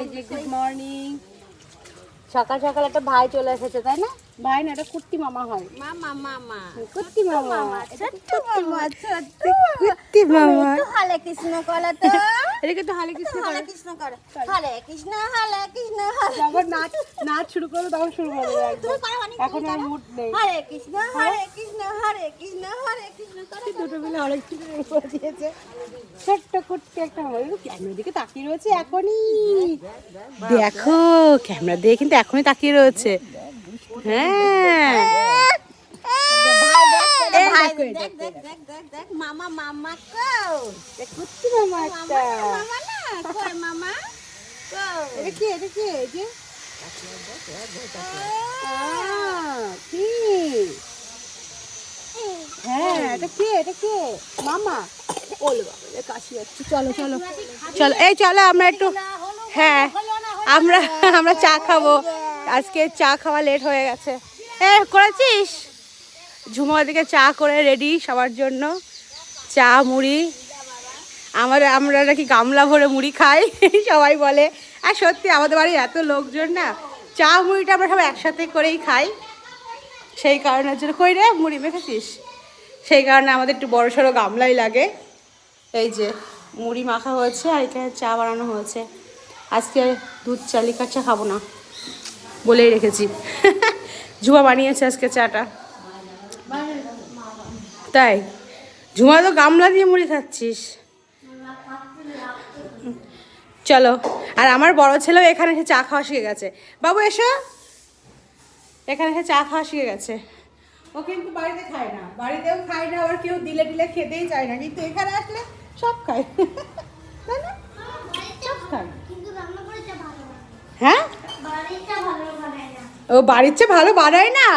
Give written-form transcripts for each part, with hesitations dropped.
এই যে good morning. সকাল সকাল একটা ভাই চলে এসেছে, তাই না? ভাই না, এটা কুট্টি মামা হয়। মামা মামা কুট্টি মামা, ছোট্ট মামা ছোট্ট কুট্টি মামা। একটু হরে কৃষ্ণ করে তো এদিকে তো হরে কৃষ্ণ হরে কৃষ্ণ করে হরে কৃষ্ণ হরে কৃষ্ণ হরে যখন নাচ নাচ শুরু করবে তখন শুরু করবে একদম। তুমি পারো না এখন আর মুড নেই। হরে কৃষ্ণ হরে কৃষ্ণ হরে কৃষ্ণ হরে কৃষ্ণ করে দুটো মিলে অনেক কিছু করে দিয়েছে। ছোট্ট কুট্টি একটা ক্যামেরার দিকে তাকিয়ে রয়েছে এখনই। দেখো ক্যামেরা দিয়ে কিন্তু এখনই তাকিয়ে রয়েছে। হ্যাঁ ভাই দেখ দেখ দেখ দেখ দেখ মামা মামা কও কুট্টি মামা একটা। মামা না কই মামা কও এটা কি? এটা কি? এই যে কি? হ্যাঁ এটা কে? এটা কে? মামা। ওলে বাবা রে, কাশি যাচ্ছে। চলো চলো চলো, এই চলো আমরা একটু, হ্যাঁ আমরা আমরা চা খাবো। আজকে চা খাওয়া লেট হয়ে গেছে। করেছিস? ঝুমা দিকে চা করে রেডি সবার জন্য, চা মুড়ি। আমরা নাকি গামলা ভরে মুড়ি খাই সবাই বলে। আর সত্যি আমাদের বাড়ির এত লোকজন না, চা মুড়িটা আমরা সবাই একসাথে করেই খাই। সেই কারণের জন্য কই রে মুড়ি মেখেছিস, সেই কারণে আমাদের একটু বড় সড়ো গামলাই লাগে। এই যে মুড়ি মাখা হয়েছে আর এখানে চা বানানো হয়েছে। আজকে দুধ চা, লিকার চা খাবো না বলেই রেখেছি। ঝুমা বানিয়েছে আজকে চাটা। তাই ঝুমা তো গামলা দিয়ে মুড়ি খাচ্ছিস। চলো, আর আমার বড় ছেলেও এখানে এসে চা খাওয়া শিখে গেছে। বাবু এসো, এখানে এসে চা খাওয়া শিখে গেছে। ও কিন্তু বাড়িতে খায় না, বাড়িতেও খায় না, আবার কেউ দিলে দিলে খেতেই চায় না, কিন্তু এখানে আসলে সব খায়। তাই না? সব খায়। হ্যাঁ ও বাড়ির চেয়ে ভালো বানায় না,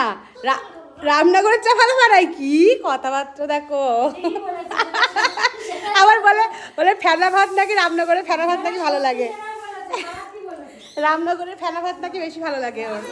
রামনগরের চা ভালো বানায়। কি কথাবার্তা দেখো। আবার বলে বলে ফেনা ভাত নাকি রামনগরের ফেনা ভাত নাকি ভালো লাগে। রামনগরের ফেনা ভাত নাকি বেশি ভালো লাগে ওর।